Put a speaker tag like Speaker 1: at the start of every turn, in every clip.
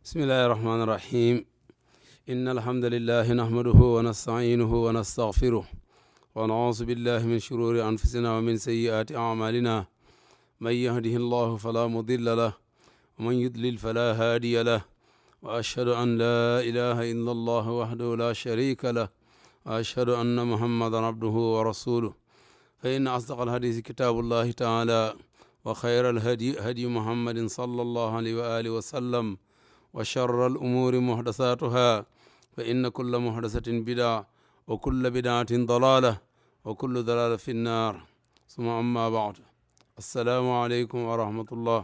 Speaker 1: بسم الله الرحمن الرحيم إن الحمد لله نحمده ونستعينه ونستغفره ونعوذ بالله من شرور أنفسنا ومن سيئات أعمالنا من يهده الله فلا مضل له ومن يضلل فلا هادي له وأشهد أن لا إله إلا الله وحده لا شريك له وأشهد أن محمدا عبده ورسوله فإن أصدق الحديث كتاب الله تعالى وخير الهدي هدي محمد صلى الله عليه وآله وسلم وشر الأمور محدثاتها فإن كل محدثة بدعة وكل بدعة ضلالة وكل ضلالة في النار ثم أما بعد السلام عليكم ورحمة الله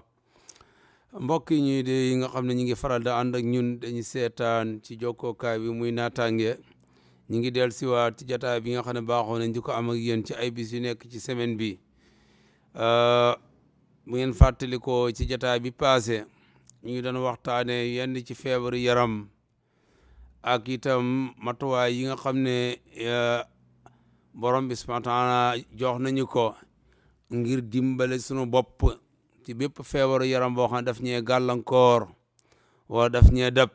Speaker 1: mbokk yi ñuy de yi nga xam ne ñi ngi faral da ànd ak ñun dañu seetaan ci jokkookaay bi muy naataange ñi ngi del siwaat ci jataay bi nga xam ne baaxoo nañ di ko am ak yéen ci ay bis yu nekk ci semaine bi bu ngeen fàttalikoo ci jataay bi passé ñu ngi doon waxtaane yenn ci feebaru yaram ak itam matuwaay yi nga xam ne borom bi subhanahu wa taala jox nañu ko ngir dimbale sunu bopp ci bépp feebaru yaram boo xam ne daf ñee gàllankoor wala daf ñee dab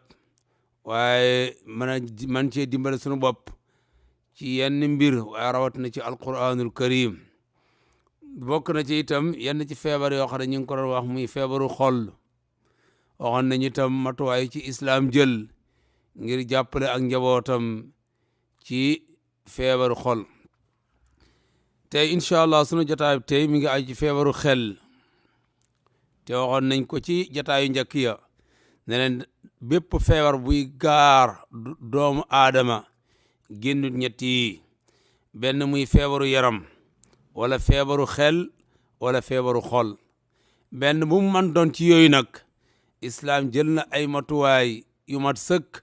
Speaker 1: waaye man cee dimbale sunu bopp ci yenn mbir waaye rawat na ci alquranul karim bokk na ci itam yenn ci feebar yoo xam ne ñu ngi ko doon wax muy feebaru xol waxoon nañu itam matuwaay ci islam jël ngir jàppale ak njabootam ci feebaru xol tey incha allah sunu jotaay tey mi ngi aju ci feebaru xel te waxoon nañ ko ci jotaayu njëkk ya ne leen bépp feebar buy gaar doomu aadama génnut ñett yi benn muy feebaru yaram wala feebaru xel wala feebaru xol benn bu mu mën doon ci yooyu nag islaam jël na ay matuwaay yu mat sëkk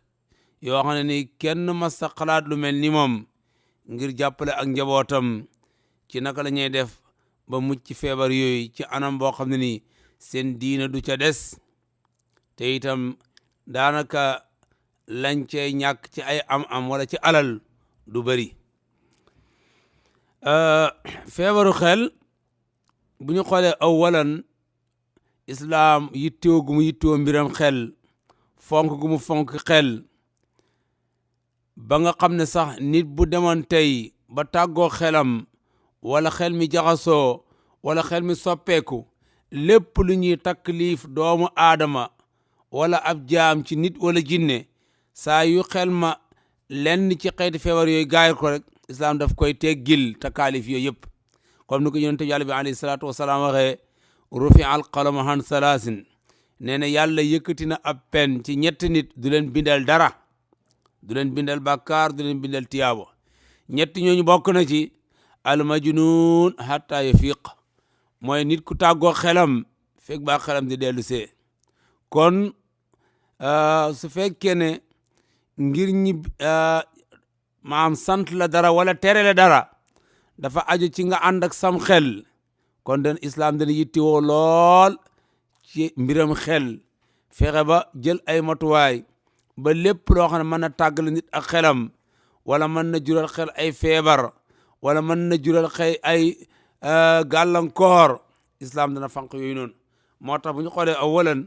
Speaker 1: yoo xam ne ni kenn mas sa xalaat lu mel ni moom ngir jàppale ak njabootam ci naka la ñuy def ba mucc ci feebar yooyu ci anam boo xam ne ni seen diina du ca des te itam daanaka lañ cee ñàkk ci ay am wala ci alal du bëri feebaru xel bu ñu xoolee awalan islaam yittewoo gu mu yittewoo mbiram xel fonk gu mu fonk xel ba nga xam ne sax nit bu demoon tey ba tàggoo xelam wala xel mi jaxasoo wala xel mi soppeeku lépp lu ñuy taklif doomu aadama wala ab jaam ci nit wala jinne saa yu xel ma lenn ci xeeti feebar yooyu gaayal ko rek islaam daf koy teggil takaalif yooyu yëpp comme ni ko yonent yàlla bi alayhi salaatu wasalaam waxee rufi al qalam han salaasin nee na yàlla yëkkati na ab pen ci ñetti nit du leen bindal dara du leen bindal bàkkaar du leen bindal tiyaabo ñetti ñooñu bokk na ci al majnun hatta yafiq mooy nit ku tàggoo xelam fekk baa xelam di dellu see kon su fekkee ne ngir ñi maam sant la dara wala tere la dara dafa aju ci nga ànd ak sam xel kon den islam dana yittewoo lool ci mbiram xel fexe ba jël ay matuwaay ba lépp loo xam ne mën na tàggale nit ak xelam wala mën na jural xel ay feebar wala mën na jural xel ay gàllankoor islam dana fanq yooyu noonu moo tax bu ñu xoolee awalan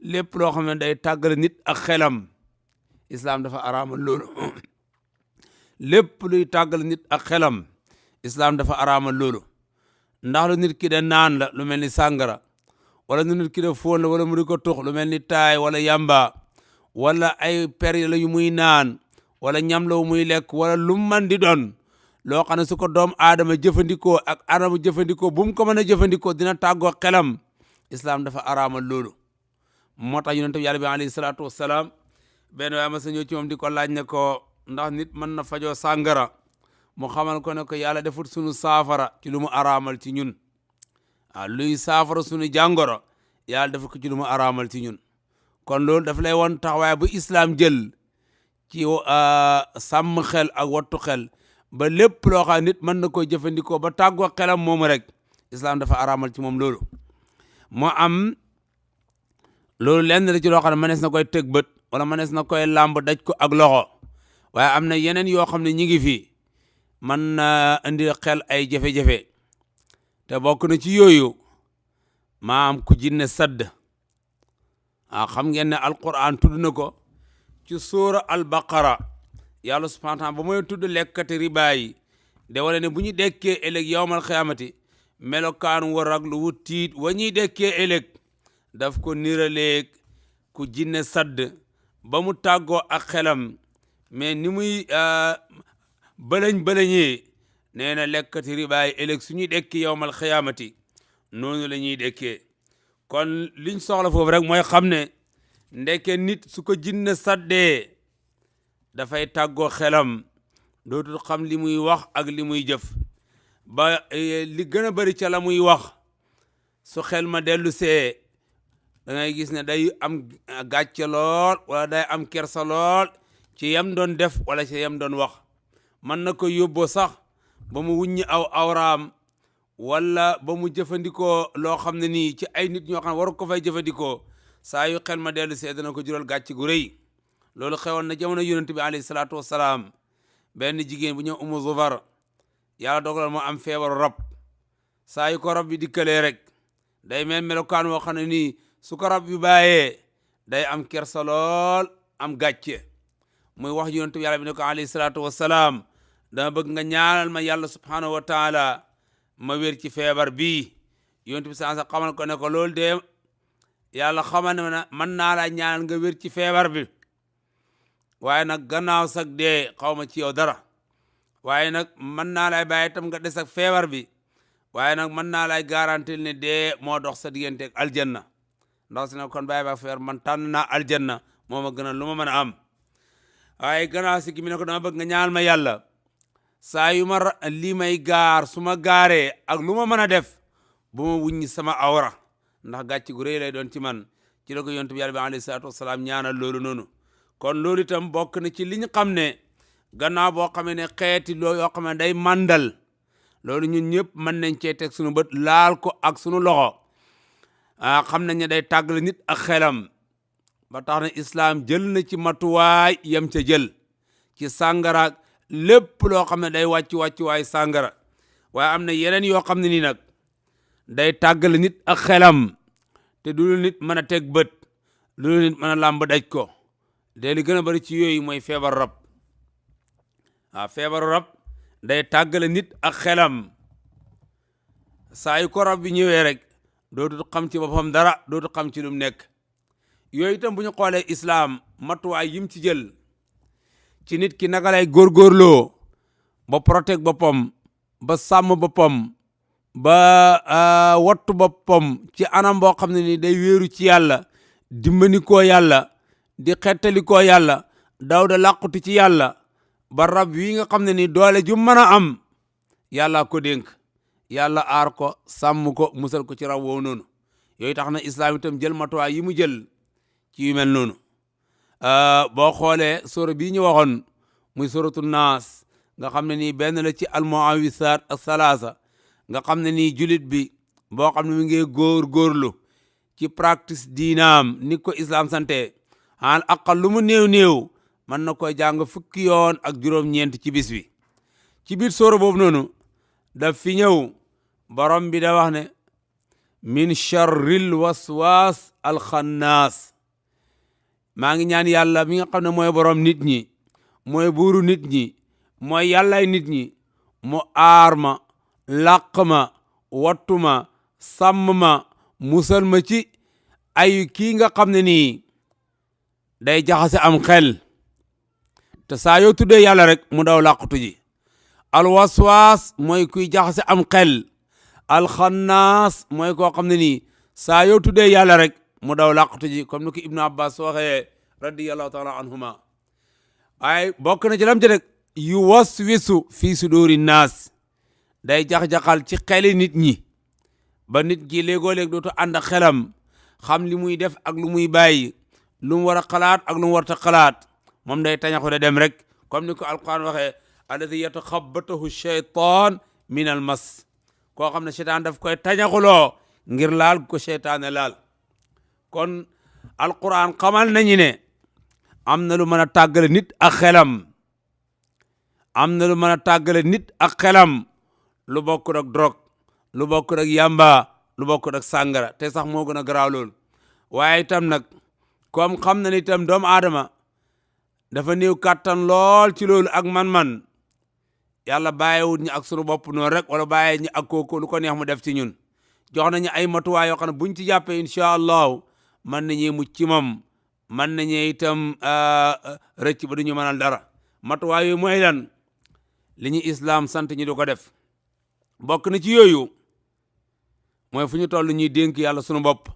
Speaker 1: lépp loo xam ne day tàggale nit ak xelam islam dafa araamal loolu lépp luy tàggale nit ak xelam islam dafa araamal loolu ndax lu nit ki da naan la lu mel ni sàngara wala lu nit ki da fóon la wala mu di ko tux lu mel ni taay wala yamba wala ay per la yu muy naan wala ñam la muy lekk wala lu man di doon loo xam ne su ko doom aadama jëfandikoo ak anamu jëfandikoo bu mu ko mën a jëfandikoo dina tàggoo xelam islam dafa araamal loolu moo tax yonent bi yàlla bi alayhi salaatu wasalaam benn waaye ma sa ñëw ci moom di ko laaj ne ko ndax nit mën na fajoo sàngara mu xamal ko ne ko yàlla defut sunu saafara ci lu mu araamal ci ñun luy saafara sunu jàngoro yàlla defut ko ci lu mu araamal ci ñun kon loolu daf lay woon taxawaay bu islam jël ci sàmm xel ak wattu xel ba lépp loo xam nit mën na koy jëfandikoo ba tàggoo xelam moomu rek islam dafa araamal ci moom loolu moo am loolu lenn la ci loo xam ne mënees na koy teg bët wala mënees na koy làmb daj ko ak loxo waaye am na yeneen yoo xam ne ñi ngi fi mën na indi xel ay jafe-jafe te bokk na ci yooyu maam ku jinne sadd xam ngeen ne alquran tudd na ko ci suura al-baqara yàlla subhanahu wa ta'ala ba mooy tudd lekkati riba yi de wala ne bu ñu dekkee ëllëg yawmal xiyaamati melokaan wa raglu wu tiit wa ñuy dekkee ëllëg daf ko niraleeg ku jinne sadd ba mu tàggoo ak xelam mais ni muy bëlañee nee na lekkati riba yi ëllëg suñuy dekki yawmal xiyaamati noonu la ñuy dekkee kon liñ soxla foofu rek mooy xam ne ndeke nit su ko jinne saddee dafay tàggoo xelam dootul xam li muy wax ak li muy jëf ba li gën a bari ca la muy wax su xel ma dellu see da ngay gis ne day am gàcce lool wala day am kersa lool ci yam doon def wala ci yam doon wax mën na ko yóbboo sax ba mu wuññi aw awraam wala ba mu jëfandikoo loo xam ne nii ci ay nit ñoo xam ne waru ko fay jëfandikoo saa yu xel ma dellu see dana ko jural gàcce gu rëy loolu xewoon na jamono yonent bi alayhi salaatu wassalaam benn jigéen bu ñëw Umu Zufar yàlla dogalal moo am feebaru rab saa yu ko rab bi dikkalee rek day mel melokaan woo xam ne nii su ko rab bi bàyyee day am kersa lool am gàcce muy wax yonent bi yàlla bi ne ko alayhi salaatu wassalaam dama bëgg nga ñaanal ma yàlla subhanahu wa taala ma wér ci feebar bii yonent bi sa xamal ko ne ko loolu de yàlla xamal ne mën naa la ñaanal nga wér ci feebar bi waaye nag gannaaw sag dee xaw ma ci yow dara waaye nag mën naa lay bàyyi itam nga des ak feebar bi waaye nag mën naa lay garantil ne dee moo dox sa diggante ak aljanna ndax si ne kon bàyyi ba feebar man tànn naa aljanna moo ma gënal lu ma mën a am waaye gannaaw si gi mi ne ko dama bëgg nga ñaanal ma yàlla saa yu ma lii may gaar su ma gaaree ak lu ma mën a def bu ma wuññi sama awra ndax gàcc gu rëy lay doon ci man ci la ko yonent bi yàlla bi alayhi salaatu wasalaam ñaanal loolu noonu kon loolu itam bokk na ci li ñu xam ne gannaaw boo xamee ne xeeti loo yoo xam ne day màndal loolu ñun ñëpp mën nañ cee teg suñu bët laal ko ak suñu loxo xam nañ ne day tàggale nit ak xelam ba tax na islaam jël na ci matuwaay yam ca jël ci sàngara lépp loo xam ne day wàccuwaay sàngara waaye am na yeneen yoo xam ne nii nag day tàggale nit ak xelam te du lu nit mën a teg bët du lu nit mën a làmb daj ko de li gën a bari ci yooyu mooy feebar rab feebaru rab day tàggale nit ak xelam saa yu ko rab bi ñëwee rek dootul xam ci boppam dara dootul xam ci lu mu nekk yooyu itam bu ñu xoolee islaam matuwaay yim ci jël ci nit ki naka lay góorgóorloo ba protège boppam ba sàmm boppam ba wattu boppam ci anam boo xam ne ni day wéeru ci yàlla dimbali koo yàlla di xettali koo yàlla daw da làquti ci yàlla ba rab wi nga xam ne ni doole ju mën a am yàlla ko dénk yàlla aar ko sàmm ko musal ko ci rab woowu noonu yooyu tax na islaam itam jël matuwaay yi mu jël ci yu mel noonu boo xoolee sura bii ñu waxoon muy suratu naas nga xam ne nii benn la ci almuawisaat as-salaasa nga xam ne nii julit bi boo xam ne mi ngi góorgóorlu ci practice diinaam ni ko islam sante an aqal lu mu néew mën na koy jàng fukki yoon ak juróom-ñeent ci bis bi ci biir sura boobu noonu daf fi ñëw borom bi da wax ne min charril waswaas alxannaas maa ngi ñaan yàlla mi nga xam ne mooy borom nit ñi mooy buuru nit ñi mooy yàllay nit ñi mu aar ma làq ma wattu ma sàmm ma musal ma ci ay kii nga xam ne nii day jaxase am xel te saa yoo tuddee yàlla rek mu daw làqutu ji alwaswaas mooy kuy jaxase am xel alxannaas mooy koo xam ne nii saa yoo tuddee yàlla rek mu daw làqutu ji comme ni ko Ibnu Abbas waxee radiyallahu taala anhuma waaye bokk na ci lam ci rek yu waswisu fii suduri naas day jax-jaxal ci xeli nit ñi ba nit ki léegoo-léeg dootu ànd ak xelam xam li muy def ak lu muy bàyyi lu mu war a xalaat ak lu mu warta xalaat moom day tañaxu de dem rek comme ni ko alquran waxee alladi yataxabbatahu shaytan min al mas koo xam ne seytaan daf koy tañaxuloo ngir laal ko seytaane laal kon alquran xamal nañu ne am na lu mën a tàggale nit ak xelam am na lu mën a tàggale nit ak xelam lu bokkut ak drogue lu bokkut ak yamba lu bokkut ak sàngara te sax moo gën a garaaw loolu waaye itam nag comme xam na ni itam doomu aadama dafa néew kàttan lool ci loolu ak man-man yàlla bàyyiwut ñu ak sunu bopp noonu rek wala bàyyi ñu ak kooku lu ko neex mu def ci ñun jox nañu ay matuwaay yoo xam ne buñ ci jàppee incha allahu mën nañu mucc ci moom mën nañu itam rëcc ba du ñu mënal dara matuwaay yooyu mooy lan li ñu islam sant ñu di ko def bokk na ci yooyu mooy fu ñu toll ñuy dénk yàlla sunu bopp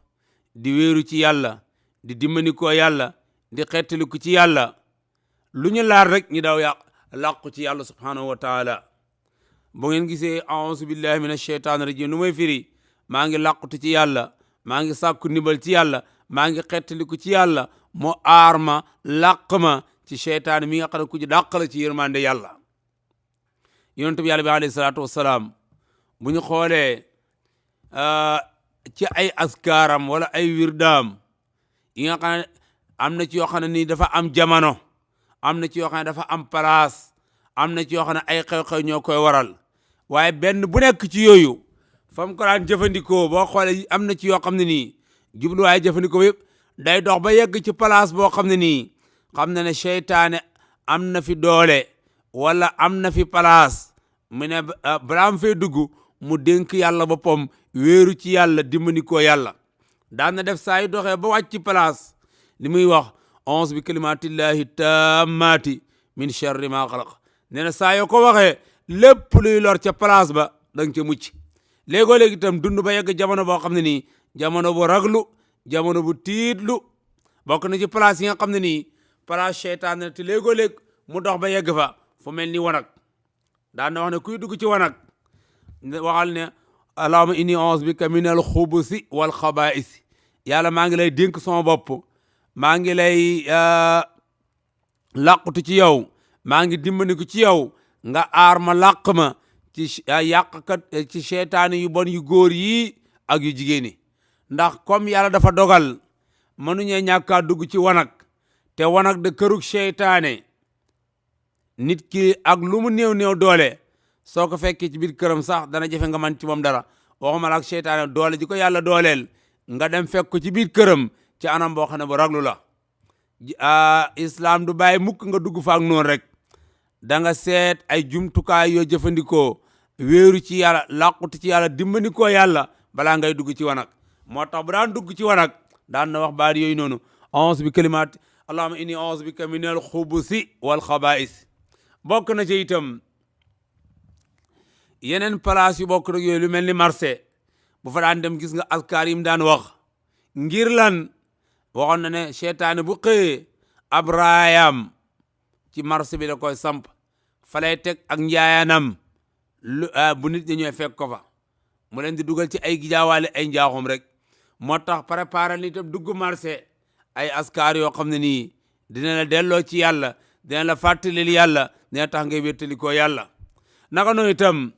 Speaker 1: di wéeru ci yàlla di dimbali ko yàlla di xettaliku ci yàlla lu ñu laal rek ñu daw làqu ci yàlla subhanahu wa taala bu ngeen gisee a'uuzu billahi minash shaytaani rajim lu may firi maa ngi làqutu ci yàlla maa ngi sàkku ndimbal ci yàlla maa ngi xettaliku ci yàlla moo aar ma làq ma ci seytaane mi nga xam ne ku ci dàq la ci yërmande yàlla yonent bi yàlla bi alayhi salaatu wassalaam bu ñu xoolee ci ay askaaram wala ay wirdaam yi nga xam ne am na ci yoo xam ne nii dafa am jamono am na ci yoo xam ne dafa am place am na ci yoo xam ne ay xew-xew ñoo koy waral waaye benn bu nekk ci yooyu fam ko daan jëfandikoo boo xoolee am na ci yoo xam ne nii jubluwaay jëfandikoo yëpp day dox ba yegg ci place boo xam ne nii xam na ne seytaane am na fi doole wala am na fi place mu ne balaa mu fay dugg mu dénk yàlla boppam wéeru ci yàlla dimbali ko yàlla daan na def saa yu doxee ba wàcc ci place li muy wax a'uuzu bi kalimatillahi tammati min sharri ma xalaq nee na saa yoo ko waxee lépp luy lor ca place ba danga ca mucc léegoo-léegi itam dund ba yegg jamono boo xam ne nii jamono bu raglu jamono bu tiitlu bokk na ci place yi nga xam ne nii place seytaan na te léegoo-léeg mu dox ba yegg fa fu mel ni wanag daan na wax ne kuy dugg ci wanag waxal ne allahumma inni a'uuzu bika minal xubusi wal xabaa'isi yàlla maa ngi lay dénk sama bopp maa ngi lay làqutu ci yow maa ngi dimbandiku ci yow nga aar ma làq ma ci yàqkat ci seytaane yu bon yu góor yi ak yu jigéen yi ndax comme yàlla dafa dogal mënuñee ñàkkaa dugg ci wanag te wanag de kërug seytaane nit ki ak lu mu néew doole soo ko fekkee ci biir këram sax dana jafe nga man ci moom dara waxuma la ak seytaane doole ji ko yàlla dooleel nga dem fekk ko ci biir këram ci anam boo xam ne bu raglu la islam du bàyyi mukk nga dugg fa ak noonu rek da nga seet ay jumtukaay yoo jëfandikoo wéeru ci yàlla làqutu ci yàlla dimbandikoo yàlla balaa ngay dugg ci wanag moo tax bu daan dugg ci wanag daan na wax baat yooyu noonu a'uuzu bi kalimaat allahumma inni a'uuzu bika minal xubusi wal xabaa'is bokk na ci itam yeneen place yu bokk nag yooyu lu mel ni marché bu fa daan dem gis nga askar yi mu daan wax ngir lan waxoon na ne seytaane bu xëyee ab raayam ci marché bi da koy samp fa lay teg ak njaayanam bu nit ñi ñooy fekk ko fa mu leen di dugal ci ay gijaawaale ay njaaxum rek moo tax préparer ni itam dugg marché ay askar yoo xam ne nii dina la delloo ci yàlla dina la fàttalil yàlla dina tax ngay wéttalikoo yàlla naka noonu itam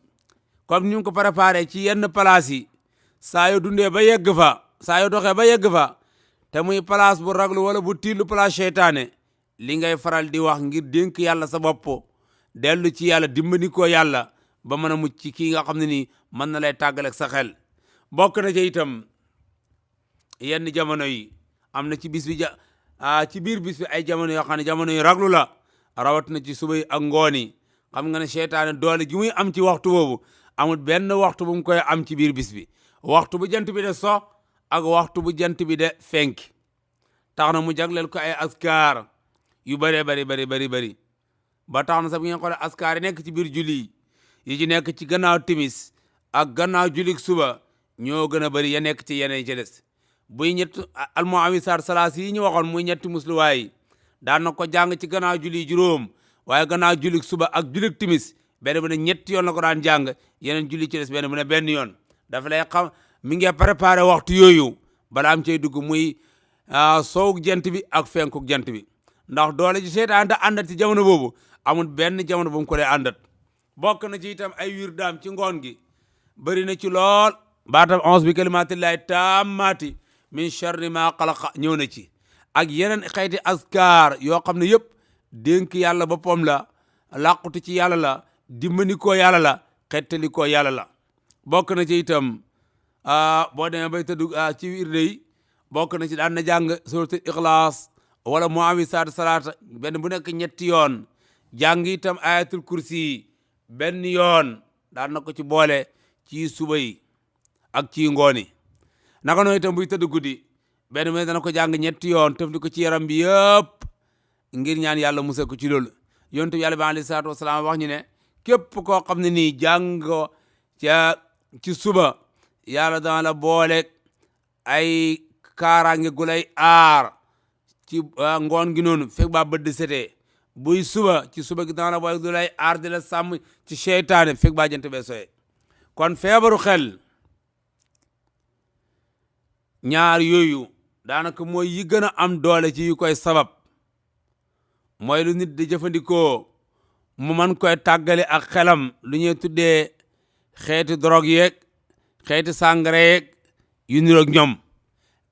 Speaker 1: comme ñu ko préparé ci yenn place yi saa yoo dundee ba yegg fa saa yoo doxee ba yegg fa te muy place bu raglu wala bu tiilu place seytaane li ngay faral di wax ngir dénk yàlla sa bopp dellu ci yàlla dimbali ko yàlla ba mën a mucc ci kii nga xam ne nii mën na lay tàggaleeg sa xel bokk na ci itam yenn jamono yi am na ci bis bi ci biir bis bi ay jamono yoo xam ne jamono yu raglu la rawat na ci suba yi ak ngoon yi xam nga ne seytaane doole gi muy am ci waxtu boobu amul benn waxtu bu mu koy am ci biir bis bi waxtu bu jant bi de so ak waxtu bu jant bi de fenk tax na mu jagleel ko ay askar yu bëree bëri ba tax na sax bu ngeen xoolee askar yi nekk ci biir julli yi ci nekk ci gannaaw timis ak gannaaw jullik suba ñoo gën a bëri ya nekk ci yeneen ci des buy ñett almuawisaat salaas yi ñu waxoon muy ñetti musluwaay daan na ko jàng ci gannaaw julli juróom waaye gannaaw jullik suba ak jullik timis benn bu ne ñetti yoon la ko daan jàng yeneen julli ci des benn bu ne benn yoon dafa lay xam mi ngi préparé waxtu yooyu bala am cay dugg muy soowuk jant bi ak fenkuk jant bi ndax doole ji seytaan da àndat ci jamono boobu amul benn jamono bu mu ko dee àndat bokk na ci itam ay wirdaam ci ngoon gi bëri na ci lool baatam a'uuzu bi kalimatillahi tammati min sharri ma xalaqa ñëw na ci ak yeneen xeeti askar yoo xam ne yëpp dénk yàlla boppam la làqutu ci yàlla la dimbali ko yàlla la xettali ko yàlla la bokk na ci itam boo demee bay tëdd ci wirde yi bokk na ci daan na jàng suratul ixlaas wala muawisaat salaata benn bu nekk ñetti yoon jàng itam ayatul kursi benn yoon daan na ko ci boole ci suba yi ak ci ngooni naka noonu itam buy tëdd guddi benn mu dana ko jàng ñetti yoon tëf di ko ci yaram bi yëpp ngir ñaan yàlla musal ko ci loolu yonent bi yàlla bi alayhi salaatu wasalaam wax ñu ne képp koo xam ne nii jàng ci suba yàlla dana la boole ay kaaraange gu lay aar ci ngoon gi noonu fekk ba bët di setee buy suba ci suba gi dana la boole gu lay aar di la sàmm ci seytaane fekk ba jant bee soye kon feebaru xel ñaar yooyu daanaka mooy yi gën a am doole ci yu koy sabab mooy lu nit di jëfandikoo mu man koy tàggale ak xelam lu ñuy tuddee xeeti drogue yeeg xeeti sàngara yeeg yu niroog ñoom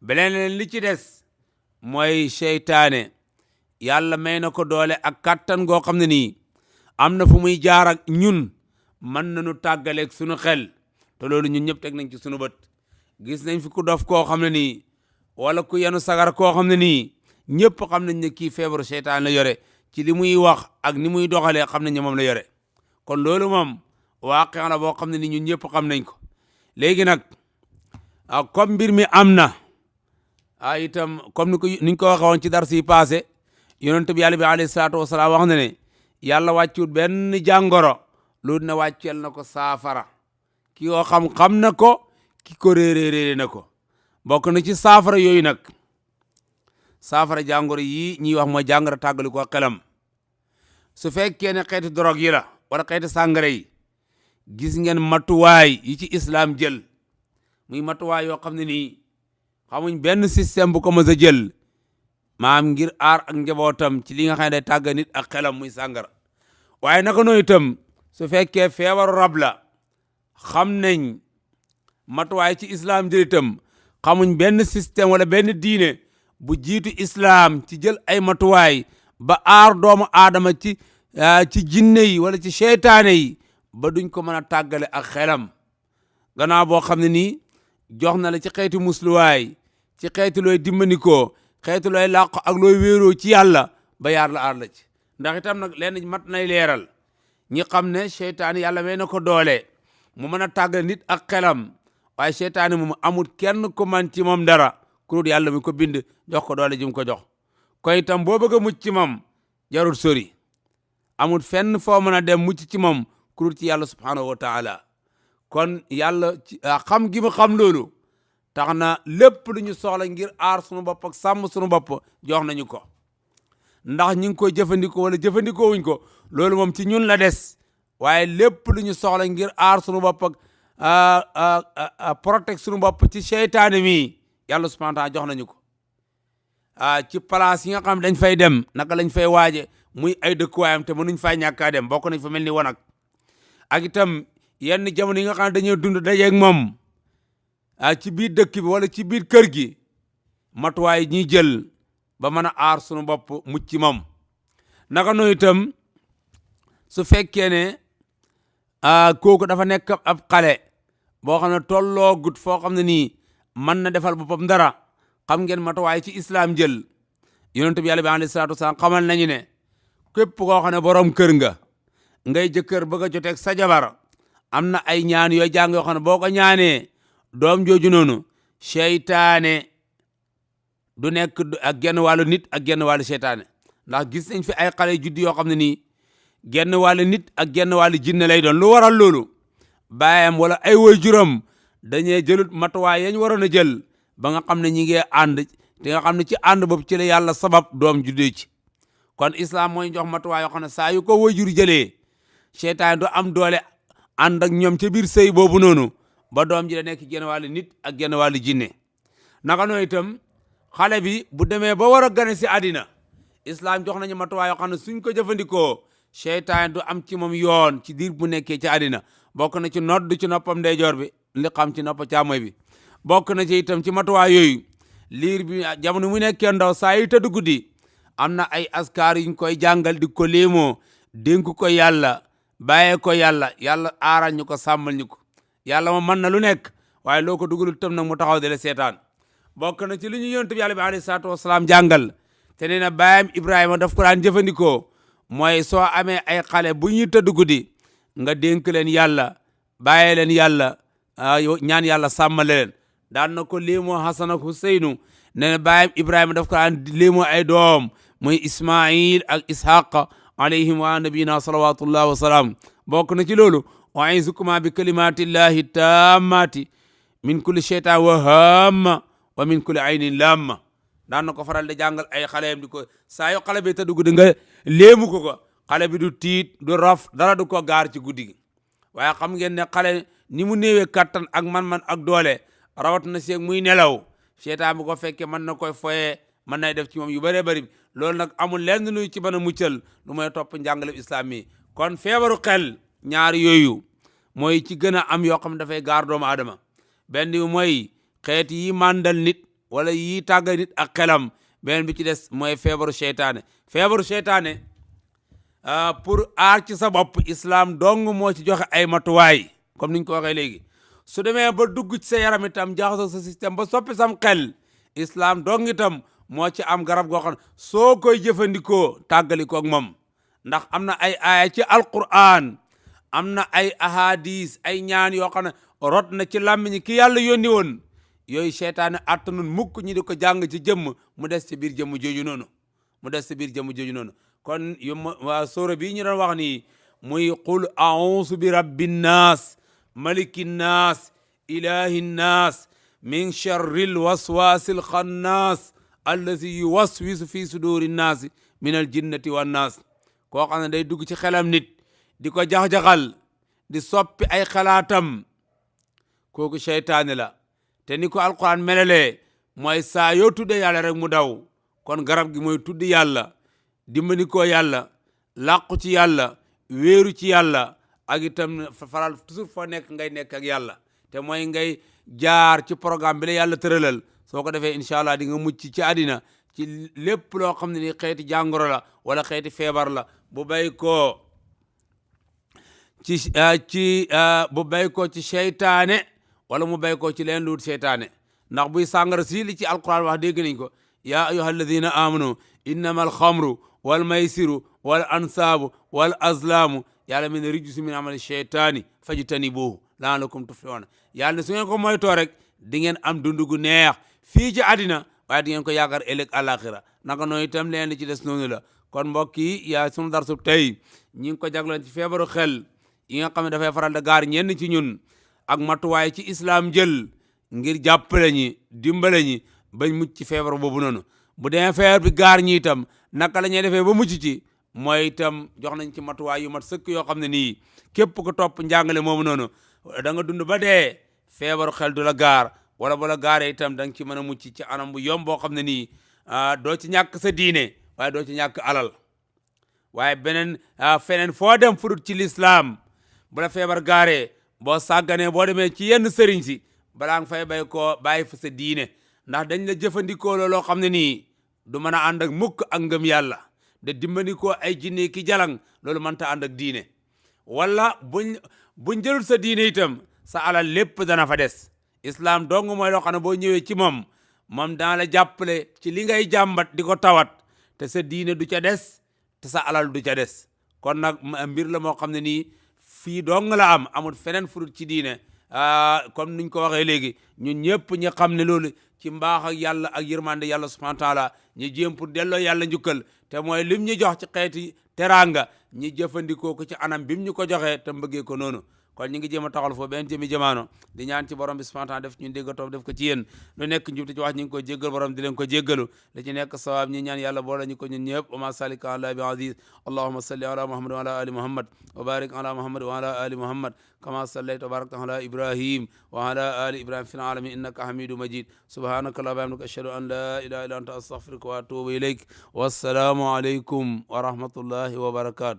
Speaker 1: beneen leen li ci des mooy seytaane yàlla may na ko doole ak kàttan goo xam ne nii am na fu muy jaar ak ñun mën nañu tàggaleeg sunu xel te loolu ñun ñëpp teg nañ ci sunu bët gis nañ fi ku dof koo xam ne nii wala ku yenu sagar koo xam ne nii ñëpp xam nañ ne kii feebaru seytaan la yore ci li muy wax ak ni muy doxalee xam nañ ne moom la yore kon loolu moom waaqi la boo xam ne ni ñun ñëpp xam nañ ko léegi nag comme mbir mi am na itam comme niñ ko waxee woon ci dars yi passé yonent bi yàlla bi alayhi salaatu wasalaam wax na ne yàlla wàccut benn jàngoro loolu na wàcceel na ko saafara ki yoo xam na ko ki ko réeré na ko bokk na ci saafara yooyu nag saafara jàngoro yi ñuy wax mooy jàngoro tàggali ko xelam su fekkee ne xeeti drogue yi la wala xeeti sàngara yi gis ngeen matuwaay yi ci islam jël muy matuwaay yoo xam ne nii xamuñ benn système bu ko mës a jël maam ngir aar ak njabootam ci li nga xam ne day tàgga nit ak xelam muy sàngara waaye naka noonu itam su fekkee feebaru rab la xam nañ matuwaay ci islam jël itam xamuñ benn système wala benn diine bu jiitu islam ci jël ay matuwaay ba aar doomu aadama ci jinne yi wala ci seytaane yi ba duñ ko mën a tàggale ak xelam gannaaw boo xam ne nii jox na la ci xeeti musluwaay ci xeeti looy dimbandikoo xeeti looy làqu ak looy wéeroo ci yàlla ba yaar la aar la ci ndax itam nag leen mat nay leeral ñi xam ne seytaane yàlla may na ko doole mu mën a tàggale nit ak xelam waaye seytaane moom amul kenn ku man ci moom dara ku dul yàlla mi ko bind jox ko doole ji mu ko jox ko itam boo bëgg a mucc ci moom jarul sori amul fenn foo mën a dem mucc ci moom ku dul ci yàlla subhanahu wa taala kon yàlla xam gi mu xam loolu tax na lépp lu ñu soxla ngir aar sunu bopp ak sàmm sunu bopp jox nañu ko ndax ñu ngi koy jëfandikoo wala jëfandikoo wuñ ko loolu moom ci ñun la des waaye lépp lu ñu soxla ngir aar sunu bopp ak protect sunu bopp ci seytaane mi yàlla subhanahu wa taala jox nañu ko ci place yi nga xam dañ fay dem naka lañ fay waaje muy ay dëkkuwaayam te mënuñ fay ñàkkaa dem bokk nañ fa mel ni wanag ak itam yenn jamono yi nga xam ne dañoo dund dajeeg moom ci biir dëkk bi wala ci biir kër gi matuwaay ñuy jël ba mën a aar sunu bopp mucc ci moom naka noonu itam su fekkee ne kooku dafa nekk ab xale boo xam ne tolloo gut foo xam ne nii mën na defal boppam dara xam ngeen matuwaay ci islam jël yonent bi yàlla bi alayhi salaatu wasalaam xamal nañu ne képp koo xam ne borom kër nga ngay jëkkër bëgg a joteeg sa jabar am na ay ñaan yooy jàng yoo xam ne boo ko ñaanee doom jooju noonu seytaane du nekk ak genn wàllu nit ak genn wàllu seytaane ndax gis nañ fi ay xale juddu yoo xam ne nii genn wàllu nit ak genn wàllu jinne lay doon lu waral loolu baayam wala ay waajuram dañee jëlut matuwaay yañ waroon a jël ba nga xam ne ñi ngi ànd te nga xam ne ci ànd boobu ci la yàlla sabab doom juddee ci kon islam mooy jox matuwaay yoo xam ne saa yu ko waajur jëlee seytaane du am doole ànd ak ñoom ca biir sëy boobu noonu ba doom ji da nekk genn wàllu nit ak genn wàllu jinne naka noonu itam xale bi bu demee ba war a gane si àddina islam jox nañu matuwaay yoo xam ne suñ ko jëfandikoo seytaane du am ci moom yoon ci diir bu nekkee ci àddina bokk na ci nodd ci noppam ndeyjoor bi li xam ci nopp càmmoñ bi bokk na ci itam ci matuwaay yooyu liir bi jamono mu nekkee ndaw saa yi tëdd guddi am na ay askar yuñ koy jàngal di ko léemoo dénk ko yàlla bàyyee ko yàlla aaral ñu ko sàmmal ñu ko yàlla moom mën na lu nekk waaye loo ko dugalul tam nag mu taxaw de la seetaan bokk na ci li ñu yonent bi yàlla bi alayhi salaatu wasalaam jàngal te nee na baayam Ibrahima daf ko daan jëfandikoo mooy soo amee ay xale bu ñuy tëdd guddi nga dénk leen yàlla bàyyee leen yàlla ñaan yàlla sàmmale leen. daan na ko léemoo Hasan ak Huseynu nee na baayam Ibrahima daf ko daan léemoo ay doom muy Ismail ak Ishaq alayhim wa nabiyina salawatullahi wa salaam. bokk na ci loolu wa izukuma bi kalimatillahi tammati min kulli shaytan wa hamma wa min kulli aynin lamma. daan na ko faral di jàngal ay xaleem di ko saa yo xale bi tëdd guddi nga léemu ko xale bi du tiit du raf dara du ko gaar ci guddi gi. waaye xam ngeen ne xale ni mu néewee kattan ak man-man ak doole rawat na seeg muy nelaw seytaan bu ko fekkee mën na koy foyee mën nay def ci moom yu bëree bëri loolu nag amul lenn luy ci mën a muccal lu mooy topp njàngale islam yi. kon feebaru xel ñaari yooyu mooy ci gën a am yoo xam ne dafay gaar doomu aadama. benn bi mooy xeet yi màndal nit wala yi tàgga nit ak xelam. beneen bi ci des mooy feebaru seytaane. feebaru seytaane pour aar ci sa bopp islam dong moo ci joxe ay matuwaay comme niñ ko waxee léegi. su demee ba dugg ci sa yaram itam jaxasoo sa système ba soppi sam xel islam dong itam moo ci am garab goo xam ne soo koy jëfandikoo tàggalikoo ak moom. ndax am na ay aaya ci alquran am na ay ahadis ay ñaan yoo xam ne rot na ci làmmiñ ki yàlla yónni woon yooyu seytaane attanun mukk ñi di ko jàng ci jëmm mu des ci biir jëmm jooju noonu mu des ci biir jëmm jooju noonu. kon waa sóora bii ñu doon wax nii muy qul a'uuzu bi rabbin naas malikin naas ilahin naas min sharril waswasil xannaas allazi yuwaswisu fi suduri naasi min al jinnati wan naas. koo xam ne day dugg ci xelam nit di ko jax-jaxal di soppi ay xalaatam kooku seytaane la. te ni ko alquran melalee mooy saa yoo tudde yàlla rek mu daw. kon garab gi mooy tudd yàlla dimbali ko yàlla làqu ci yàlla wéeru ci yàlla ak itam faral toujours foo nekk ngay nekk ak yàlla te mooy ngay jaar ci programme bi la yàlla tëralal. soo ko defee incha allah di nga mucc ci àddina ci lépp loo xam ne ni xeeti jàngoro la wala xeeti feebar la bu bay ko ci seytaane wala mu bay ko ci leen luut seytaane. ndax buy sàngara si li ci alquran wax dégg nañ ko yaa ayyuha alladina amanu innama alxamru wal maysiru wal ansaabu wal azlaamu yàlla min rijsu min amali sheytaani fajtanibuhu la'allakum tuflihuna. yàlla ne su ngeen ko moytoo rek di ngeen am dundu gu neex fii ci àddina waaye di ngeen ko yaakaar ëllëg àlaxira. naka noonu itam leen li ci des noonu la. kon mbokk yi yaa sunu darsub tey ñi ngi ko jagloon ci feebaru xel yi nga xam ne dafay faral da gaar ñenn ci ñun ak matuwaay ci islam jël ngir jàppale ñi dimbale ñi bañ mucc ci feebar boobu noonu. bu demee feebar bi gaar ñi itam naka la ñuy defee ba mucc ci mooy itam jox nañ ci matuwaay yu mat sëkk yoo xam ne nii képp ko topp njàngale moomu noonu da nga dund ba dee feebaru xel du la gaar wala bu la gaaree itam da nga ci mën a mucc ci anam bu yomb boo xam ne nii doo ci ñàkk sa diine waaye doo ci ñàkk alal. waaye beneen feneen foo dem furut ci lislaam bu la feebar gaaree boo sàgganee boo demee ci yenn sëriñ si balaa nga fay bàyyi fa sa diine ndax dañ la jëfandikoo loo xam ne nii du mën a ànd ak mukk ak ngëm yàlla de dimbandikoo ay jinne ki jalang loolu mënta ànd ak diine. wala buñ jëlul sa diine itam sa alal lépp dana fa des. islam dong mooy loo xam ne boo ñëwee ci moom dana la jàppale ci li ngay jàmbat di ko tawat te sa diine du ca des te sa alal du ca des. kon nag mbir la moo xam ne nii fii dong la amul feneen furut ci diine. comme niñ ko waxee léegi ñun ñëpp ñu xam ne loolu ci mbaax ak yàlla ak yërmande yàlla subhanahu wa taala ñu jéem pour delloo yàlla njukkal te mooy lim ñu jox ci xeeti teraanga ñi jëfandikoo ko ci anam bim ñu ko joxee te mbëggee ko noonu. kon ñu ngi jéem a taxal foofu benn jëmi jamaano di ñaan ci borom bi subhanahu wa taala def ñu dégg toog def ko ci yéen lu nekk njub ci wax ñu ngi ko jéggal borom di leen ko jéggalu la ci nekk sawaab ñi ñaan yàlla boole ñu ko ñun ñëpp wa ma salika ala bi aziz allahumma salli ala muhammad wa ala ali muhammad wa barik ala muhammad wa ala ali muhammad kama sallayta wa barakta ala ibrahim wa ala ali ibrahim fil alamin innaka hamidu majid subhanaka allahumma wa bihamdika ashhadu an la ilaha illa anta astaghfiruka wa atubu ilayk wassalamu alaykum wa rahmatullahi wa barakatuh.